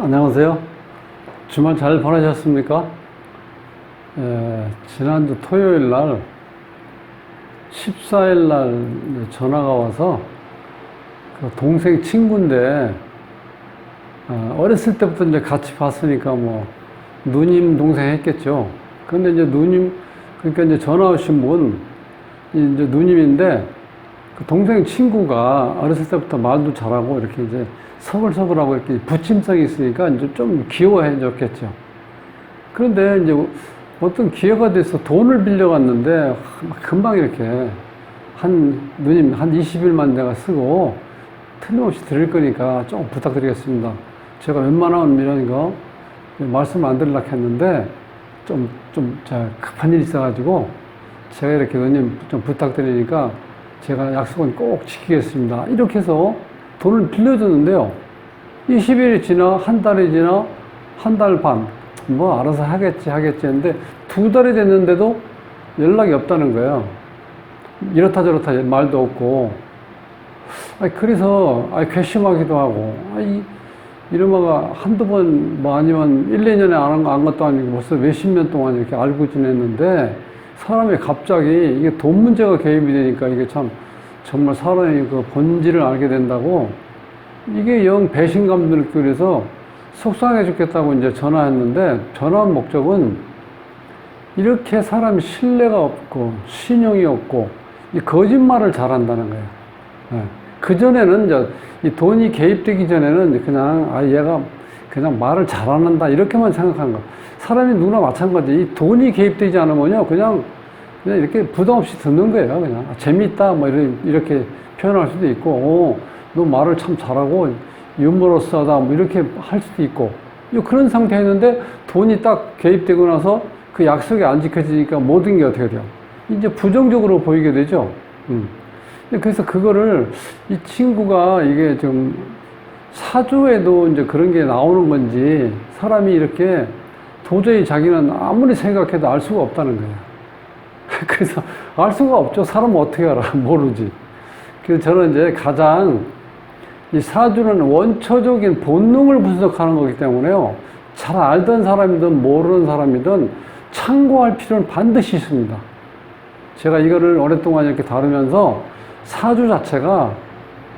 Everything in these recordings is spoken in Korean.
안녕하세요. 주말 잘 보내셨습니까? 지난주 토요일 날 14일 날 전화가 와서 그 동생 친구인데 어렸을 때부터 이제 같이 봤으니까 뭐 누님 동생 했겠죠. 근데 이제 누님 그러니까 이제 전화 오신 분 이제 누님인데 그 동생 친구가 어렸을 때부터 말도 잘하고 이렇게 이제 서글서글하고 이렇게 부침성이 있으니까 이제 좀 귀여워해 줬겠죠. 그런데 이제 어떤 기회가 돼서 돈을 빌려갔는데 금방 이렇게 누님 한 20일만 내가 쓰고 틀림없이 드릴 거니까 좀 부탁드리겠습니다. 제가 웬만하면 이런 거 말씀 안 드리려고 했는데 제가 급한 일이 있어가지고 제가 이렇게 누님 좀 부탁드리니까 제가 약속은 꼭 지키겠습니다. 이렇게 해서 돈을 빌려줬는데요. 20일이 지나, 한 달이 지나, 한 달 반. 뭐 알아서 하겠지 했는데 2달이 됐는데도 연락이 없다는 거예요. 이렇다 저렇다 말도 없고. 그래서 괘씸하기도 하고. 이러다가 한두 번, 뭐 아니면 1, 2년에 안 것도 아니고 벌써 몇십 년 동안 이렇게 알고 지냈는데 사람이 갑자기 이게 돈 문제가 개입이 되니까 이게 참 정말 사람의 그 본질을 알게 된다고 이게 영 배신감 들고 그래서 속상해 죽겠다고 이제 전화했는데 전화한 목적은 이렇게 사람이 신뢰가 없고 신용이 없고 이 거짓말을 잘한다는 거예요. 그전에는 이제 이 돈이 개입되기 전에는 그냥 얘가 그냥 말을 잘한다 이렇게만 생각하는 거예요. 사람이 누구나 마찬가지. 이 돈이 개입되지 않으면요 그냥 이렇게 부담 없이 듣는 거예요. 그냥 재미있다 뭐 이렇게 표현할 수도 있고 너 말을 참 잘하고 유머러스하다 뭐 이렇게 할 수도 있고 그런 상태였는데 돈이 딱 개입되고 나서 그 약속이 안 지켜지니까 모든 게 어떻게 돼요? 이제 부정적으로 보이게 되죠. 그래서 그거를 이 친구가 이게 좀 사주에도 이제 그런 게 나오는 건지 사람이 이렇게 도저히 자기는 아무리 생각해도 알 수가 없다는 거예요. 그래서 알 수가 없죠. 사람은 어떻게 알아? 모르지. 그래서 저는 이제 가장 이 사주는 원초적인 본능을 분석하는 거기 때문에요. 잘 알던 사람이든 모르는 사람이든 참고할 필요는 반드시 있습니다. 제가 이거를 오랫동안 이렇게 다루면서 사주 자체가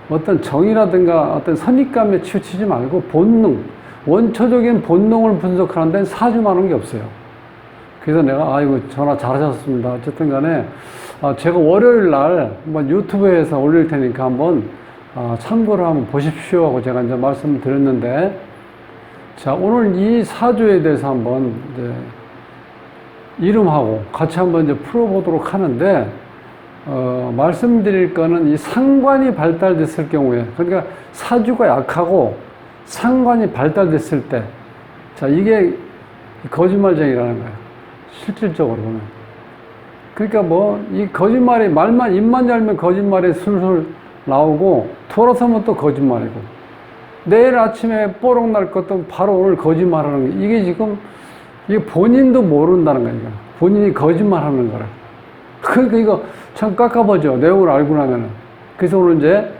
어떤 정의라든가 어떤 선입감에 치우치지 말고 본능, 원초적인 본능을 분석하는 데는 사주만 한 게 없어요. 그래서 내가 이거 전화 잘하셨습니다. 어쨌든 간에 제가 월요일 날 한번 유튜브에서 올릴 테니까 한번 참고를 한번 보십시오 하고 제가 이제 말씀을 드렸는데 자 오늘 이 사주에 대해서 한번 이제 이름하고 같이 한번 이제 풀어보도록 하는데 말씀드릴 거는 이 상관이 발달됐을 경우에 그러니까 사주가 약하고 상관이 발달됐을 때 자 이게 거짓말쟁이라는 거예요. 실질적으로 보면. 그러니까 뭐, 이 거짓말이, 입만 열면 거짓말이 술술 나오고, 돌아서면 또 거짓말이고, 내일 아침에 뽀록 날 것도 바로 오늘 거짓말 하는 거. 이게 지금, 이게 본인도 모른다는 거예요. 본인이 거짓말 하는 거라. 그러니까 이거 참 깝깝하죠. 내용을 알고 나면은. 그래서 오늘 이제,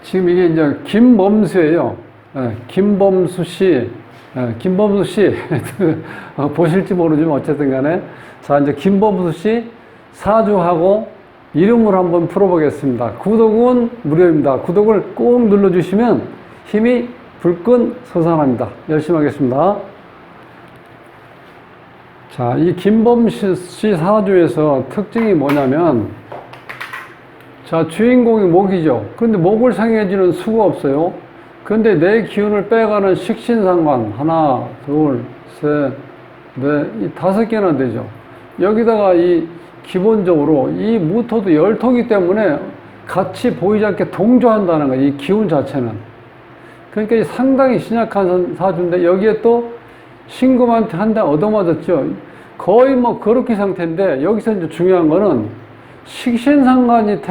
지금 이게 이제 김범수예요. 김범수 씨. 김범수 씨 보실지 모르지만 어쨌든 간에 자 이제 김범수 씨 사주하고 이름을 한번 풀어보겠습니다. 구독은 무료입니다. 구독을 꼭 눌러주시면 힘이 불끈 솟아납니다. 열심히 하겠습니다. 자, 이 김범수 씨 사주에서 특징이 뭐냐면 자 주인공이 목이죠. 그런데 목을 상해지는 수가 없어요. 그런데 내 기운을 빼가는 식신상관 하나, 둘, 셋, 넷, 이 5개나 되죠. 여기다가 이 기본적으로 이 무토도 열토기 때문에 같이 보이지 않게 동조한다는 거예요. 이 기운 자체는. 그러니까 이 상당히 신약한 사주인데 여기에 또 신금한테 한 대 얻어맞았죠. 거의 뭐 거룩기 상태인데 여기서 이제 중요한 거는 식신상관이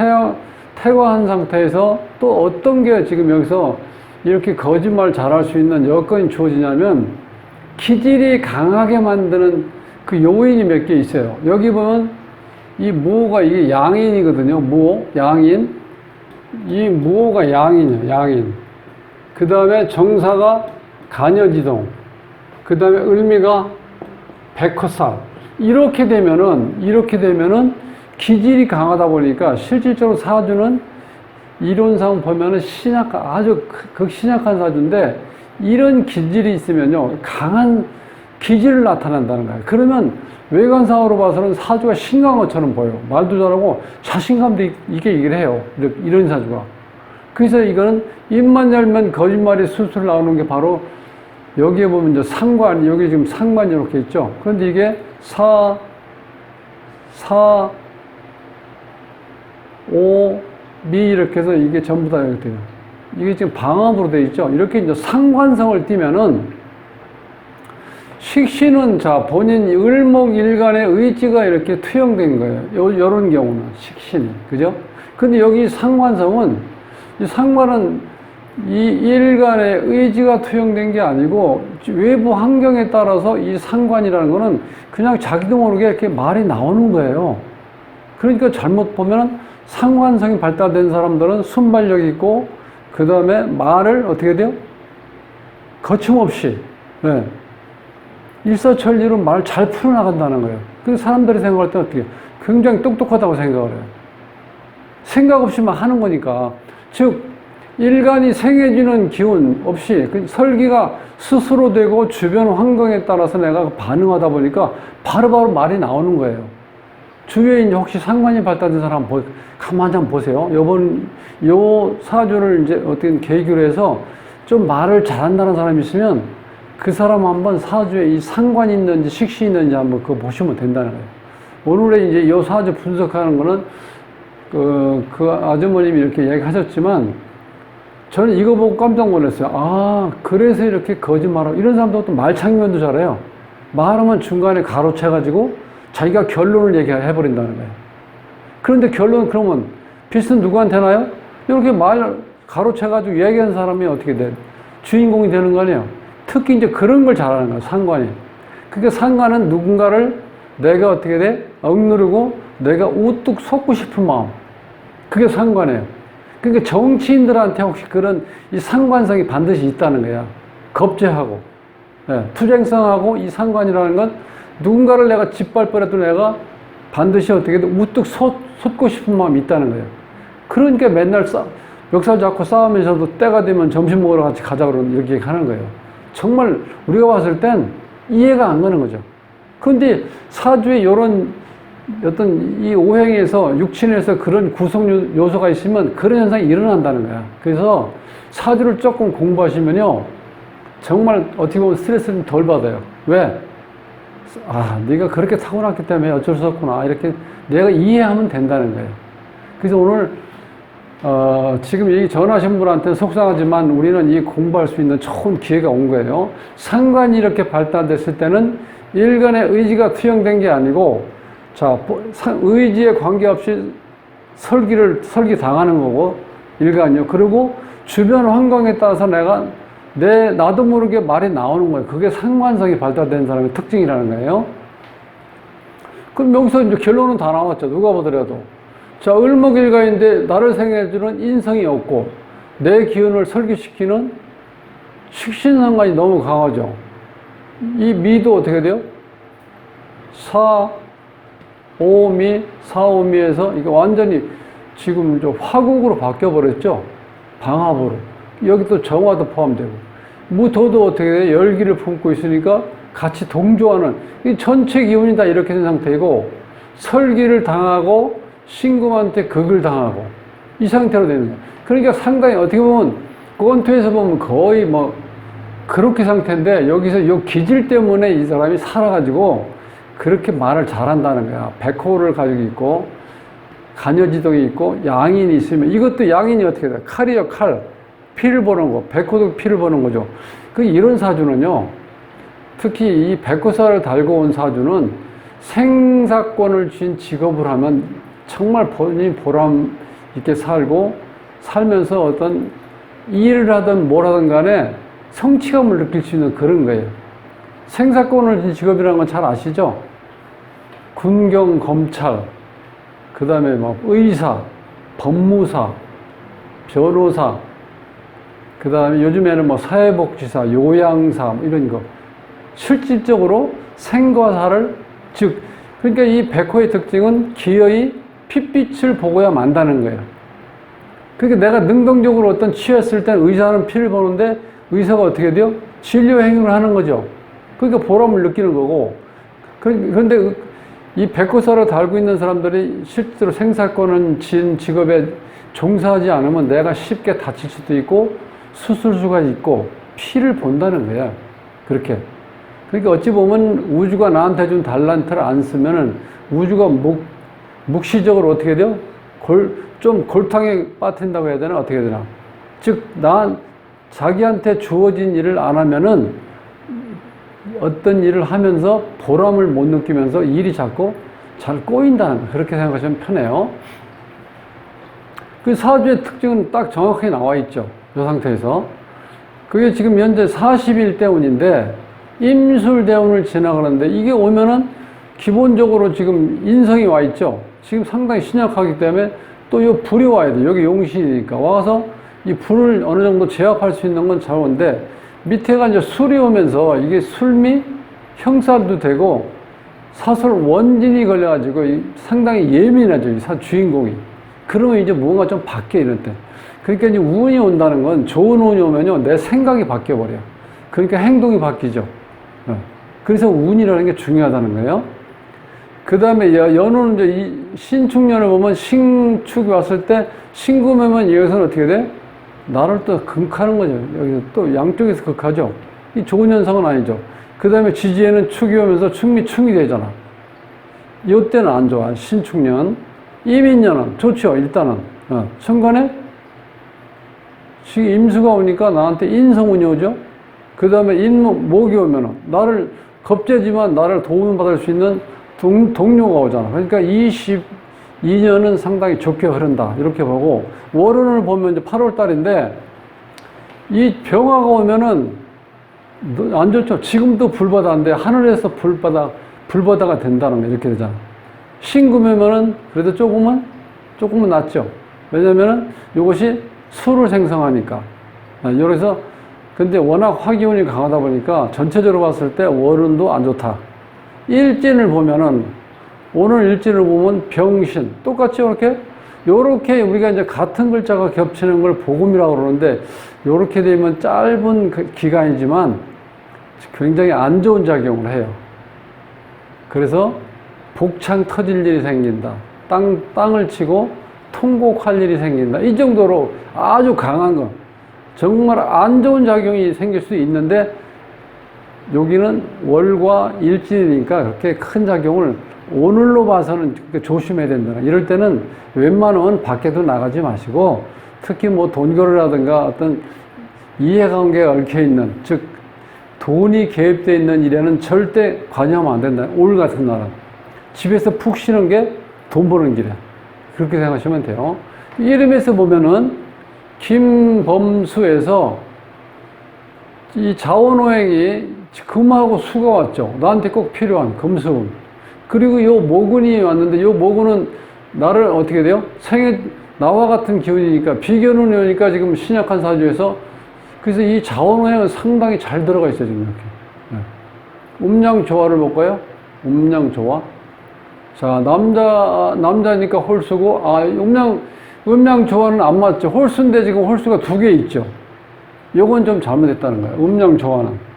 태과한 상태에서 또 어떤 게 지금 여기서 이렇게 거짓말 잘할 수 있는 여건이 주어지냐면 기질이 강하게 만드는 그 요인이 몇 개 있어요. 여기 보면 이 무호가 이게 양인이거든요. 무호, 양인. 이 무호가 양인이에요. 양인. 그 다음에 정사가 간여지동, 그 다음에 을미가 백허살. 이렇게 되면은 기질이 강하다 보니까 실질적으로 사주는 이론상 보면은 아주 극신약한 사주인데 이런 기질이 있으면요, 강한 기질을 나타낸다는 거예요. 그러면 외관상으로 봐서는 사주가 신강한 것처럼 보여요. 말도 잘하고 자신감도 있게 얘기를 해요. 이런 사주가. 그래서 이거는 입만 열면 거짓말이 술술 나오는 게 바로 여기에 보면 이제 상관, 여기 지금 상관이 이렇게 있죠. 그런데 이게 미 이렇게 해서 이게 전부 다 이렇게 돼요. 이게 지금 방합으로 되어 있죠. 이렇게 이제 상관성을 띠면은 식신은 자, 본인 을목일간의 의지가 이렇게 투영된 거예요. 요런 경우는 식신이. 그죠? 근데 여기 상관성은 이 상관은 이 일간의 의지가 투영된 게 아니고 외부 환경에 따라서 이 상관이라는 거는 그냥 자기도 모르게 이렇게 말이 나오는 거예요. 그러니까 잘못 보면은 상관성이 발달된 사람들은 순발력이 있고 그 다음에 말을 어떻게 돼요? 거침없이 네. 일사천리로 말 잘 풀어나간다는 거예요. 그래서 사람들이 생각할 때 어떻게 굉장히 똑똑하다고 생각을 해요. 생각 없이만 하는 거니까. 즉 일간이 생해지는 기운 없이 설기가 스스로 되고 주변 환경에 따라서 내가 반응하다 보니까 바로바로 말이 나오는 거예요. 주위에 이제 혹시 상관이 발달된 사람 가만히 한번 보세요. 요 사주를 이제 어떤 계기로 해서 좀 말을 잘한다는 사람이 있으면 그 사람 한번 사주에 이 상관이 있는지 식신이 있는지 한번 그거 보시면 된다는 거예요. 오늘의 이제 요 사주 분석하는 거는 그 아주머님이 이렇게 얘기하셨지만 저는 이거 보고 깜짝 놀랐어요. 아, 그래서 이렇게 거짓말하고 이런 사람도 또 말창면도 잘해요. 말하면 중간에 가로채가지고 자기가 결론을 얘기해버린다는 거예요. 그런데 결론 그러면 빚은 누구한테 나요? 이렇게 말 가로채가지고 얘기하는 사람이 어떻게 돼? 주인공이 되는 거 아니에요? 특히 이제 그런 걸 잘하는 거예요, 상관이. 그러니까 상관은 누군가를 내가 어떻게 돼? 억누르고 내가 우뚝 솟고 싶은 마음. 그게 상관이에요. 그러니까 정치인들한테 혹시 그런 이 상관성이 반드시 있다는 거야. 겁제하고, 예, 투쟁성하고 이 상관이라는 건 누군가를 내가 짓밟더라도 내가 반드시 어떻게든 우뚝 솟고 싶은 마음이 있다는 거예요. 그러니까 맨날 멱살 잡고 싸우면서도 때가 되면 점심 먹으러 같이 가자 그러면 이렇게 하는 거예요. 정말 우리가 봤을 땐 이해가 안 가는 거죠. 그런데 사주에 이런 어떤 이 오행에서 육친에서 그런 구성 요소가 있으면 그런 현상이 일어난다는 거야. 그래서 사주를 조금 공부하시면요, 정말 어떻게 보면 스트레스를 덜 받아요. 왜? 아, 네가 그렇게 타고났기 때문에 어쩔 수 없구나. 이렇게 내가 이해하면 된다는 거예요. 그래서 오늘 지금 이 전화하신 분한테는 속상하지만 우리는 이 공부할 수 있는 좋은 기회가 온 거예요. 상관이 이렇게 발달됐을 때는 일간의 의지가 투영된 게 아니고, 자, 의지에 관계없이 설기 당하는 거고, 일간이요. 그리고 주변 환경에 따라서 나도 모르게 말이 나오는 거예요. 그게 상관성이 발달된 사람의 특징이라는 거예요. 그럼 여기서 이제 결론은 다 나왔죠. 누가 보더라도. 자, 을목일가인데 나를 생해주는 인성이 없고 내 기운을 설기시키는 식신상관이 너무 강하죠. 이 미도 어떻게 돼요? 사오미에서 이게 완전히 지금 좀 화국으로 바뀌어버렸죠. 방합으로. 여기 또 정화도 포함되고. 무토도 어떻게 돼요? 열기를 품고 있으니까 같이 동조하는, 이 전체 기운이 다 이렇게 된 상태이고, 설기를 당하고 신금한테 극을 당하고 이 상태로 되는 거예요. 그러니까 상당히 어떻게 보면 권투에서 보면 거의 뭐 그렇게 상태인데, 여기서 이 기질 때문에 이 사람이 살아가지고 그렇게 말을 잘한다는 거야. 백호를 가지고 있고 간여지동이 있고 양인이 있으면, 이것도 양인이 어떻게 돼요? 칼이요, 칼. 피를 보는 거. 백호도 피를 보는 거죠. 이런 사주는요, 특히 이 백호살을 달고 온 사주는 생사권을 쥔 직업을 하면 정말 본인이 보람 있게 살면서 어떤 일을 하든 뭘 하든 간에 성취감을 느낄 수 있는 그런 거예요. 생사권을 쥔 직업이라는 건 잘 아시죠? 군경, 검찰, 그 다음에 뭐 의사, 법무사, 변호사, 그 다음에 요즘에는 뭐 사회복지사, 요양사 뭐 이런 거. 실질적으로 생과 사를, 즉, 그러니까 이 백호의 특징은 기어이 핏빛을 보고야 만다는 거예요. 그러니까 내가 능동적으로 어떤 취했을 때 의사는 피를 보는데 의사가 어떻게 돼요? 진료 행위를 하는 거죠. 그러니까 보람을 느끼는 거고. 그런데 이 백호사를 달고 있는 사람들이 실제로 생사권은 진 직업에 종사하지 않으면 내가 쉽게 다칠 수도 있고 수술수가 있고 피를 본다는 거야. 그렇게. 그러니까 어찌 보면 우주가 나한테 준 달란트를 안 쓰면은 우주가 묵시적으로 어떻게 돼요? 좀 골탕에 빠뜨린다고 해야 되나? 어떻게 해야 되나? 즉, 자기한테 주어진 일을 안 하면은 어떤 일을 하면서 보람을 못 느끼면서 일이 자꾸 잘 꼬인다는 거. 그렇게 생각하시면 편해요. 그 사주의 특징은 딱 정확하게 나와 있죠. 이 상태에서. 그게 지금 현재 40일 대운인데, 임술대운을 지나가는데, 이게 오면은 기본적으로 지금 인성이 와 있죠. 지금 상당히 신약하기 때문에 또 요 불이 와야 돼. 여기 용신이니까. 와서 이 불을 어느 정도 제압할 수 있는 건 잘 오는데, 밑에가 이제 술이 오면서 이게 술미 형살도 되고 사설 원진이 걸려가지고 상당히 예민하죠. 이 주인공이. 그러면 이제 뭔가 좀 바뀌어 이럴 때. 그러니까 이제 운이 온다는 건 좋은 운이 오면요. 내 생각이 바뀌어버려요. 그러니까 행동이 바뀌죠. 그래서 운이라는 게 중요하다는 거예요. 그 다음에 연호는 이제 이 신축년을 보면 신축이 왔을 때 신금하면 여기서는 어떻게 돼? 나를 또 극하는 거죠. 여기서 또 양쪽에서 극하죠. 이 좋은 현상은 아니죠. 그 다음에 지지에는 축이 오면서 충이 되잖아. 이때는 안 좋아. 신축년. 이민년은 좋죠. 일단은. 천간에 지금 임수가 오니까 나한테 인성운이 오죠. 그 다음에 목이 오면은 나를 겁재지만 나를 도움받을 수 있는 동료가 오잖아. 그러니까 22년은 상당히 좋게 흐른다. 이렇게 보고, 월운을 보면 이제 8월 달인데, 이 병화가 오면은 안 좋죠. 지금도 불바다인데, 하늘에서 불바다가 된다는 거, 이렇게 되잖아. 신금이면은 그래도 조금은 낫죠. 왜냐면은 이것이 수를 생성하니까. 여기서, 근데 워낙 화기운이 강하다 보니까 전체적으로 봤을 때 월운도 안 좋다. 일진을 보면은, 오늘 일진을 보면 병신. 똑같이 요렇게 우리가 이제 같은 글자가 겹치는 걸 복음이라고 그러는데, 요렇게 되면 짧은 기간이지만 굉장히 안 좋은 작용을 해요. 그래서 복창 터질 일이 생긴다. 땅을 치고 통곡할 일이 생긴다. 이 정도로 아주 강한 거. 정말 안 좋은 작용이 생길 수 있는데, 여기는 월과 일진이니까 그렇게 큰 작용을 오늘로 봐서는 조심해야 된다. 이럴 때는 웬만하면 밖에도 나가지 마시고, 특히 뭐 돈거래라든가 어떤 이해관계가 얽혀있는, 즉 돈이 개입되어 있는 일에는 절대 관여하면 안 된다. 올 같은 날은 집에서 푹 쉬는 게 돈 버는 길이야. 그렇게 생각하시면 돼요. 이름에서 보면은 김범수에서 이 자원오행이 금하고 수가 왔죠. 나한테 꼭 필요한 금수운. 그리고 요 모근이 왔는데, 요 모근은 나를 어떻게 돼요? 나와 같은 기운이니까, 비견운이 오니까 지금 신약한 사주에서, 그래서 이 자원오행은 상당히 잘 들어가 있어요, 지금 이렇게. 음양조화를 볼까요? 음양조화. 자, 남자니까 홀수고, 음양조화는 안 맞죠. 홀수인데 지금 홀수가 2개 있죠. 요건 좀 잘못했다는 거예요. 음양조화는.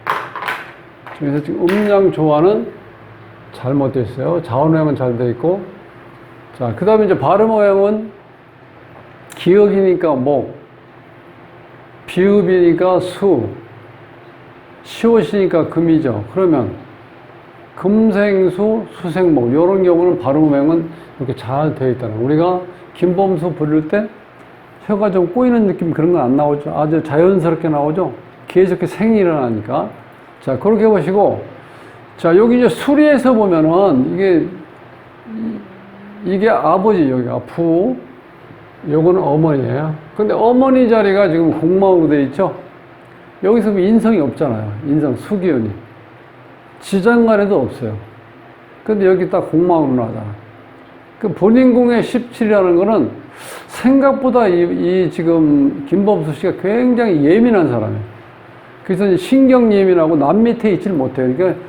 그래서 지금 음양조화는 잘못되어 있어요. 자원오행은 잘 되어 있고. 자, 그 다음에 이제 발음오행은 기억이니까 목, 비읍이니까 수, 시옷이니까 금이죠. 그러면 금생수, 수생목, 이런 경우는 발음오행은 이렇게 잘 되어 있다는 거예요. 우리가 김범수 부를 때 혀가 좀 꼬이는 느낌, 그런 건 안 나오죠. 아주 자연스럽게 나오죠. 계속 생이 일어나니까. 자, 그렇게 보시고, 자, 여기 이제 수리에서 보면은 이게 아버지, 여기가 부, 요거는 어머니예요. 근데 어머니 자리가 지금 공마으로 되어 있죠. 여기서 인성이 없잖아요. 인성, 수기운이. 지장간에도 없어요. 근데 여기 딱 공마으로 나잖아. 그 본인궁의 17이라는 거는 생각보다 이 지금 김범수 씨가 굉장히 예민한 사람이에요. 그래서 신경 예민하고 남 밑에 있질 못해요. 그러니까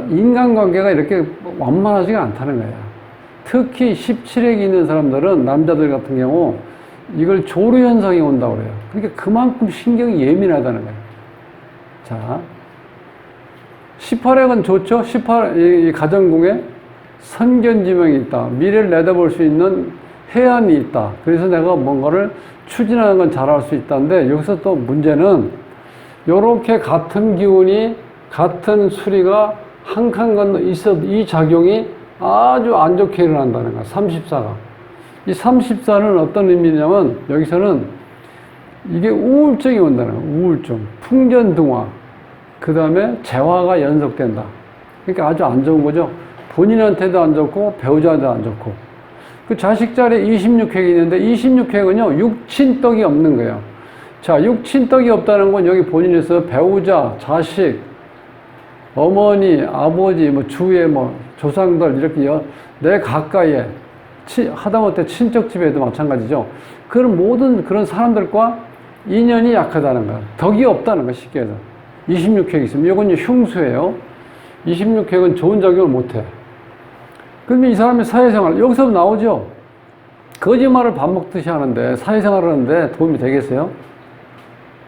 인간관계가 이렇게 완만하지가 않다는 거예요. 특히 17핵이 있는 사람들은, 남자들 같은 경우 이걸 조루현상이 온다고 그래요. 그러니까 그만큼 신경이 예민하다는 거예요. 자, 18핵은 좋죠? 이 가정궁에 선견지명이 있다. 미래를 내다볼 수 있는 해안이 있다. 그래서 내가 뭔가를 추진하는 건 잘할 수 있다는데, 여기서 또 문제는 요렇게 같은 기운이, 같은 수리가 한 칸 건너 있어도 이 작용이 아주 안 좋게 일어난다는 거야. 34가. 이 34는 어떤 의미냐면, 여기서는 이게 우울증이 온다는 거야. 우울증. 풍전등화. 그 다음에 재화가 연속된다. 그러니까 아주 안 좋은 거죠. 본인한테도 안 좋고 배우자한테도 안 좋고. 그 자식 자리에 26획이 있는데 26획은요 육친떡이 없는 거예요. 자, 육친떡이 없다는 건 여기 본인에서 배우자, 자식, 어머니, 아버지, 뭐 주위에 뭐 조상들 이렇게 내 가까이에 하다못해 친척집에도 마찬가지죠. 그런 모든 그런 사람들과 인연이 약하다는 거야. 덕이 없다는 거야, 쉽게 해서. 26획이 있으면 이건 흉수예요. 26획은 좋은 작용을 못해. 그러면 이 사람의 사회생활, 여기서 나오죠. 거짓말을 밥 먹듯이 하는데, 사회생활을 하는데 도움이 되겠어요?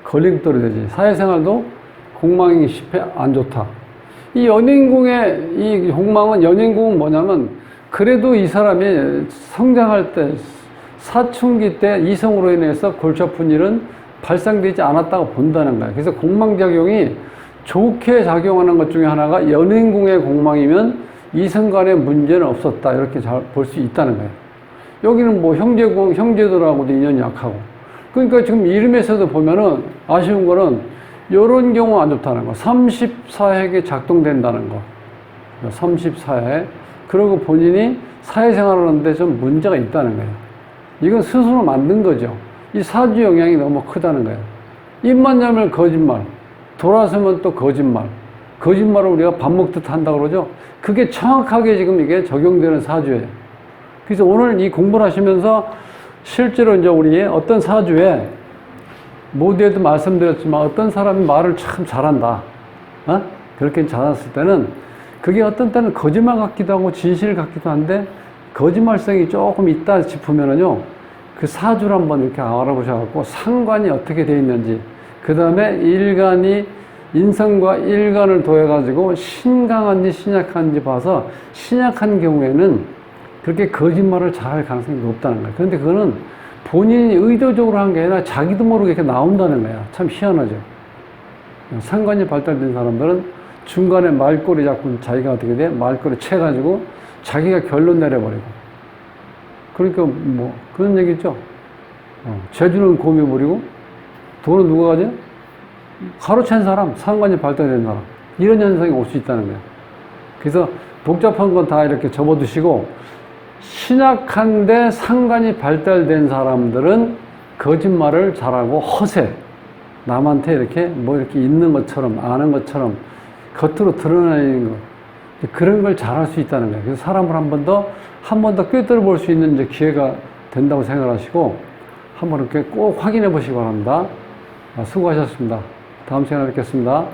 걸림돌이 되지. 사회생활도 공망이 실패, 안 좋다. 이 연인궁의 이 공망은, 연인궁은 뭐냐면, 그래도 이 사람이 성장할 때, 사춘기 때 이성으로 인해서 골치 아픈 일은 발생되지 않았다고 본다는 거예요. 그래서 공망작용이 좋게 작용하는 것 중에 하나가 연인궁의 공망이면 이성 간의 문제는 없었다. 이렇게 잘 볼 수 있다는 거예요. 여기는 뭐 형제들하고도 인연이 약하고. 그러니까 지금 이름에서도 보면은 아쉬운 거는 이런 경우 안 좋다는 거. 34핵에 작동된다는 거. 34핵. 그리고 본인이 사회생활을 하는데 좀 문제가 있다는 거예요. 이건 스스로 만든 거죠. 이 사주 영향이 너무 크다는 거예요. 입만 열면 거짓말, 돌아서면 또 거짓말. 거짓말을 우리가 밥 먹듯 한다고 그러죠. 그게 정확하게 지금 이게 적용되는 사주예요. 그래서 오늘 이 공부를 하시면서 실제로 이제 우리 어떤 사주에, 모두에도 말씀드렸지만 어떤 사람이 말을 참 잘한다. 그렇게 잘했을 때는 그게 어떤 때는 거짓말 같기도 하고 진실 같기도 한데 거짓말성이 조금 있다 싶으면은요, 그 사주를 한번 이렇게 알아보셔갖고 상관이 어떻게 되어 있는지, 그 다음에 일간이, 인성과 일간을 더해가지고 신강한지 신약한지 봐서, 신약한 경우에는 그렇게 거짓말을 잘할 가능성이 높다는 거예요. 그런데 그거는 본인이 의도적으로 한 게 아니라 자기도 모르게 이렇게 나온다는 거야. 참 희한하죠. 상관이 발달된 사람들은 중간에 말꼬리 자꾸 자기가 어떻게 돼? 말꼬리 채가지고 자기가 결론 내려버리고. 그러니까 뭐 그런 얘기죠. 재주는 곰이 부리고 돈은 누가 가져? 가로챈 사람, 상관이 발달된 사람. 이런 현상이 올 수 있다는 거예요. 그래서 복잡한 건 다 이렇게 접어두시고, 신약한데 상관이 발달된 사람들은 거짓말을 잘하고 허세, 남한테 이렇게 뭐 이렇게 있는 것처럼, 아는 것처럼 겉으로 드러내는 것, 그런 걸 잘할 수 있다는 거예요. 그래서 사람을 한 번 더 꿰뚫어 볼 수 있는 이제 기회가 된다고 생각하시고, 한번 이렇게 꼭 확인해 보시기 바랍니다. 수고하셨습니다. 다음 시간에 뵙겠습니다.